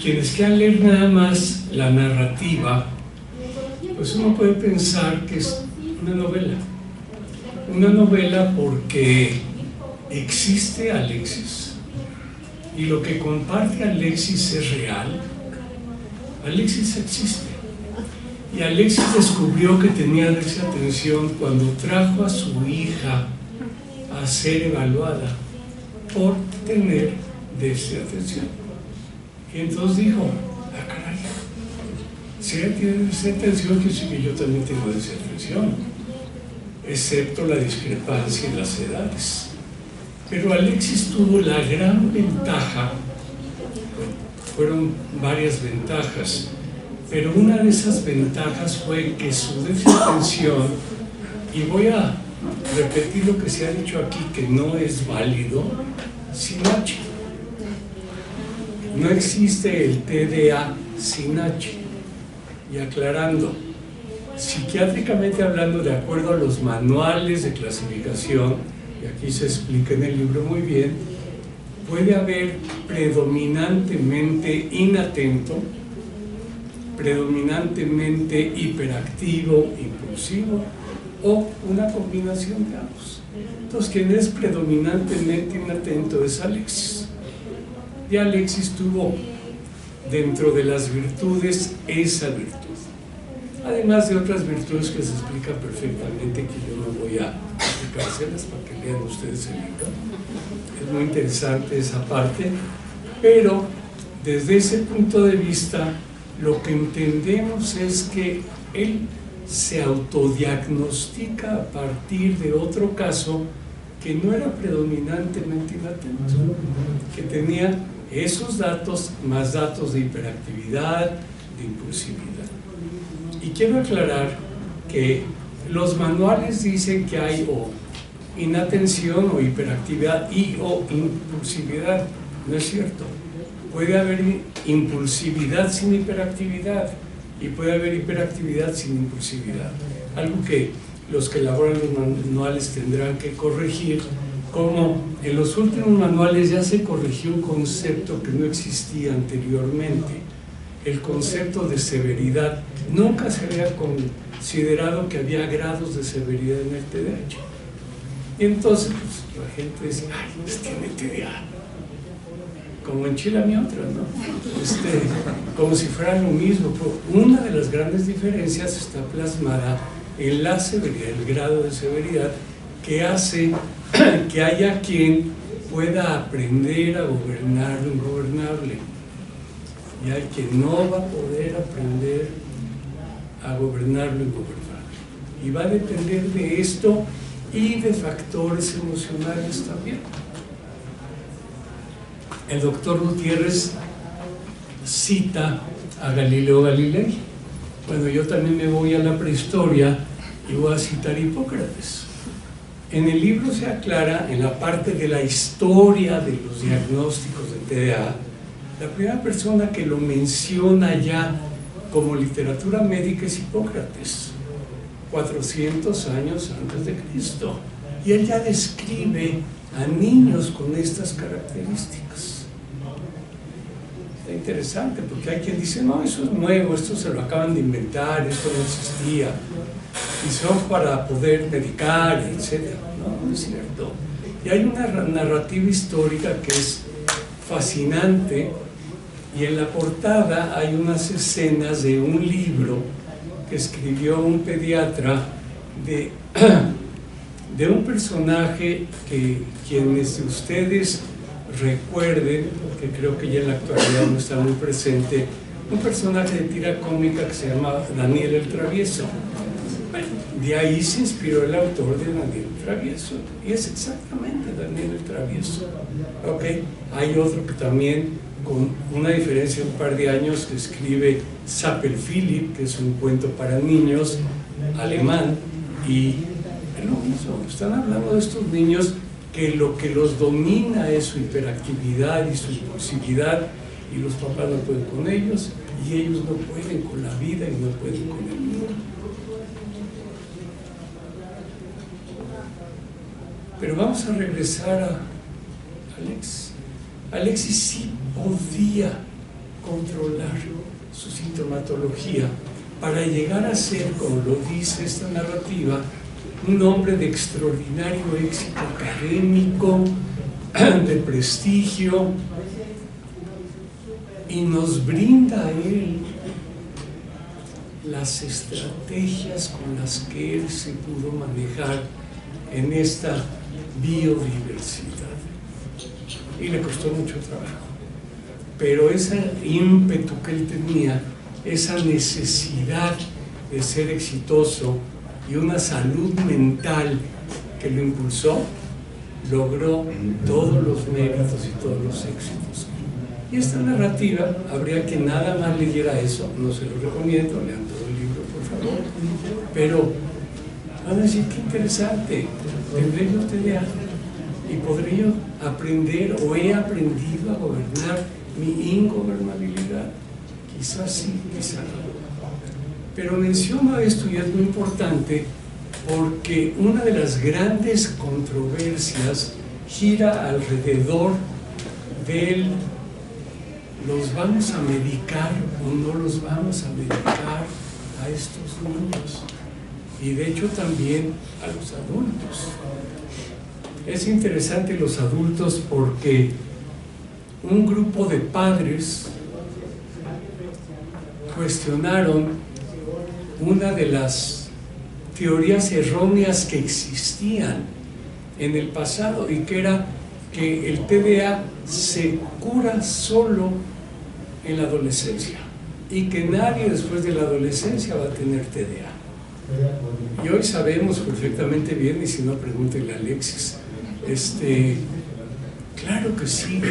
Quienes quieran leer nada más la narrativa, pues uno puede pensar que es una novela. Una novela porque existe Alexis, y lo que comparte Alexis es real. Alexis existe, y Alexis descubrió que tenía déficit de atención cuando trajo a su hija a ser evaluada por tener déficit de atención. Y entonces dijo: ah, caray, si ella tiene déficit de atención, quiere decir que yo también tengo déficit de atención, excepto la discrepancia en las edades. Pero Alexis tuvo la gran ventaja, fueron varias ventajas, pero una de esas ventajas fue que su déficit de atención, y voy a repetir lo que se ha dicho aquí, que no es válido sin H. No existe el TDA sin H. Y aclarando, psiquiátricamente hablando, de acuerdo a los manuales de clasificación, y aquí se explica en el libro muy bien, puede haber predominantemente inatento, predominantemente hiperactivo, impulsivo, o una combinación de ambos. Entonces, quien es predominantemente inatento es Alexis. Y Alexis tuvo dentro de las virtudes esa virtud, además de otras virtudes que se explican perfectamente, que yo no voy a explicárselas para que lean ustedes el libro. Es muy interesante esa parte, pero desde ese punto de vista lo que entendemos es que él se autodiagnostica a partir de otro caso que no era predominantemente inatento, que tenía esos datos más datos de hiperactividad, de impulsividad. Y quiero aclarar que los manuales dicen que hay o inatención o hiperactividad y o impulsividad. No es cierto. Puede haber impulsividad sin hiperactividad y puede haber hiperactividad sin impulsividad. Algo que los que elaboran los manuales tendrán que corregir, como en los últimos manuales ya se corrigió un concepto que no existía anteriormente, el concepto de severidad. Nunca se había considerado que había grados de severidad en el TDAH. Y entonces pues, la gente dice: ay, pues tiene TDA. Como en Chile y otra, ¿no? Como si fuera lo mismo. Pero una de las grandes diferencias está plasmada en la severidad, el grado de severidad, que hace que haya quien pueda aprender a gobernar lo ingobernable, y hay quien no va a poder aprender a gobernar lo ingobernable. Y va a depender de esto y de factores emocionales también. El doctor Gutiérrez cita a Galileo Galilei. Bueno, yo también me voy a la prehistoria y voy a citar a Hipócrates. En el libro se aclara, en la parte de la historia de los diagnósticos de TDA, la primera persona que lo menciona ya como literatura médica es Hipócrates, 400 años antes de Cristo. Y él ya describe a niños con estas características. Está interesante, porque hay quien dice: no, eso es nuevo, esto se lo acaban de inventar, esto no existía, y son para poder medicar, etc. No, no es cierto. Y hay una narrativa histórica que es fascinante, y en la portada hay unas escenas de un libro que escribió un pediatra de un personaje que quienes de ustedes recuerden, porque creo que ya en la actualidad no está muy presente, un personaje de tira cómica que se llama Daniel el Travieso. Bueno, de ahí se inspiró el autor de Daniel el Travieso, y es exactamente Daniel el Travieso. ¿Okay? Hay otro que también, con una diferencia de un par de años, que escribe Sapel-Philip, que es un cuento para niños alemán, y es lo mismo. Están hablando de estos niños que lo que los domina es su hiperactividad y su impulsividad, y los papás no pueden con ellos, y ellos no pueden con la vida y no pueden con el mundo. Pero vamos a regresar a Alexis. Alexis sí podía controlar su sintomatología para llegar a ser, como lo dice esta narrativa, un hombre de extraordinario éxito académico, de prestigio, y nos brinda a él las estrategias con las que él se pudo manejar en esta biodiversidad. Y le costó mucho trabajo, pero ese ímpetu que él tenía, esa necesidad de ser exitoso y una salud mental que lo impulsó, logró todos los méritos y todos los éxitos. Y esta narrativa, habría que nada más leyera eso, no se lo recomiendo, lean todo el libro por favor, pero van a decir qué interesante, tendré yo TDA y podré yo aprender o he aprendido a gobernar mi ingobernabilidad. Quizás sí, quizás no. Pero menciono esto y es muy importante porque una de las grandes controversias gira alrededor del ¿los vamos a medicar o no los vamos a medicar a estos niños? Y de hecho también a los adultos. Es interesante los adultos porque un grupo de padres cuestionaron una de las teorías erróneas que existían en el pasado y que era que el TDA se cura solo en la adolescencia y que nadie después de la adolescencia va a tener TDA. Y hoy sabemos perfectamente bien, y si no pregúntenle a Alexis, claro que sí,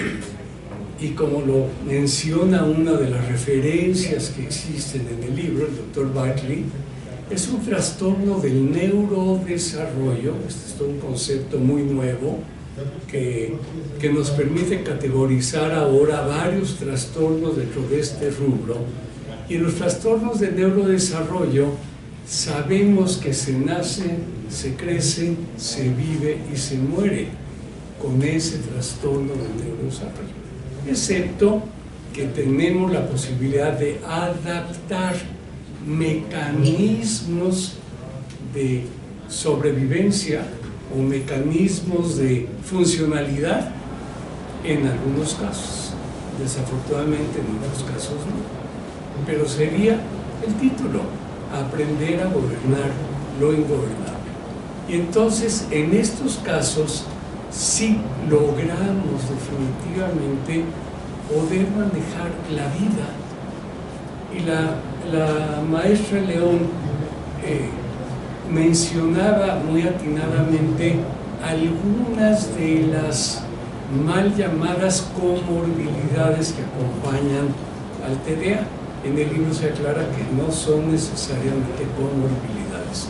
y como lo menciona una de las referencias que existen en el libro, el doctor Bartley, es un trastorno del neurodesarrollo. Este es todo un concepto muy nuevo que nos permite categorizar ahora varios trastornos dentro de este rubro. Y en los trastornos de neurodesarrollo sabemos que se nace, se crece, se vive y se muere con ese trastorno del neurodesarrollo, excepto que tenemos la posibilidad de adaptar mecanismos de sobrevivencia o mecanismos de funcionalidad en algunos casos, desafortunadamente en otros casos no, pero sería el título, aprender a gobernar lo ingobernable. Y entonces en estos casos sí logramos definitivamente poder manejar la vida. Y la maestra León mencionaba muy atinadamente algunas de las mal llamadas comorbilidades que acompañan al TDA. En el libro se aclara que no son necesariamente comorbilidades.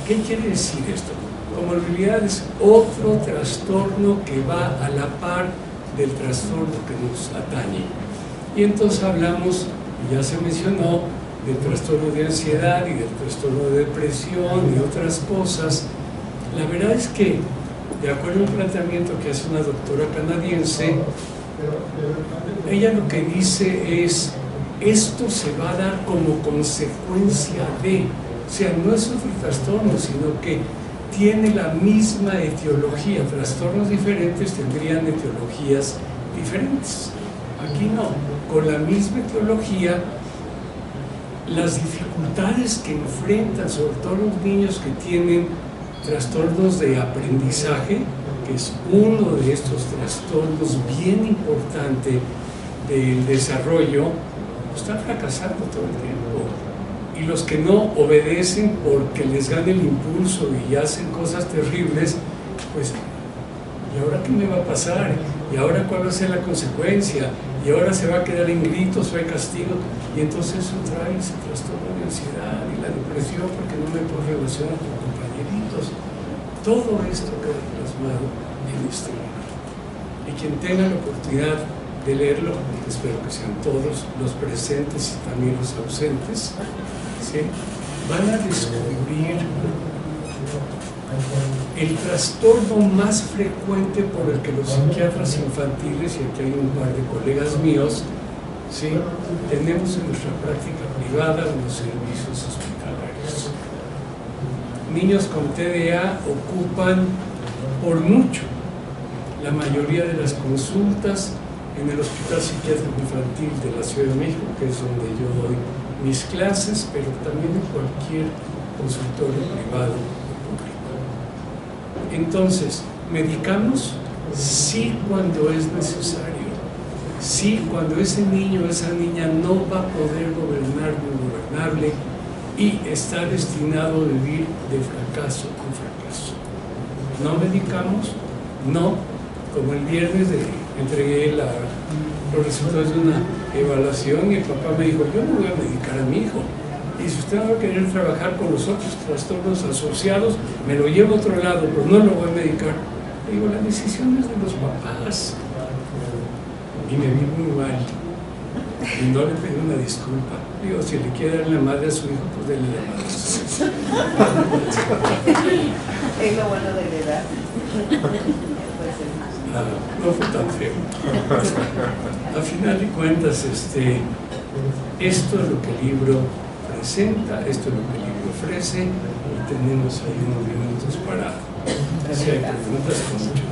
¿Qué quiere decir esto? Comorbilidad es otro trastorno que va a la par del trastorno que nos atañe. Y entonces hablamos, ya se mencionó, del trastorno de ansiedad y del trastorno de depresión y otras cosas. La verdad es que, de acuerdo a un planteamiento que hace una doctora canadiense, ella lo que dice es, esto se va a dar como consecuencia de, o sea, no es otro trastorno, sino que tiene la misma etiología. Trastornos diferentes tendrían etiologías diferentes. Aquí no, con la misma etiología, las dificultades que enfrentan, sobre todo los niños que tienen trastornos de aprendizaje, que es uno de estos trastornos bien importante del desarrollo, están fracasando todo el tiempo. Y los que no obedecen porque les gana el impulso y hacen cosas terribles, pues, ¿y ahora qué me va a pasar? ¿Y ahora cuál va a ser la consecuencia? ¿Y ahora se va a quedar en gritos o hay castigo? Y entonces eso trae ese trastorno de ansiedad y la depresión porque no me puedo relacionar con compañeritos. Todo esto queda plasmado en este libro. Y quien tenga la oportunidad de leerlo, espero que sean todos los presentes y también los ausentes, ¿sí?, van a descubrir el trastorno más frecuente por el que los psiquiatras infantiles, y aquí hay un par de colegas míos, ¿sí? Tenemos en nuestra práctica privada los servicios hospitalarios. Niños con TDA ocupan por mucho la mayoría de las consultas en el Hospital Psiquiátrico Infantil de la Ciudad de México, que es donde yo doy mis clases, pero también en cualquier consultorio privado o público. Entonces, ¿medicamos? Sí, cuando es necesario. Sí, cuando ese niño o esa niña no va a poder gobernar lo gobernable y está destinado a vivir de fracaso en fracaso. ¿No medicamos? No. Como el viernes entregué los resultados de una evaluación y el papá me dijo, yo no voy a medicar a mi hijo. Y si usted va a querer trabajar con los otros trastornos asociados, me lo llevo a otro lado, pero no lo voy a medicar. Le digo, la decisión es de los papás. Y me vi muy mal. Y no le pedí una disculpa. Digo, si le quiere dar la madre a su hijo, pues denle la madre a su hijo. Es lo bueno de la edad. No fue tan feo. A final de cuentas, esto es lo que el libro presenta, esto es lo que el libro ofrece, y tenemos ahí unos minutos para si hay preguntas con mucho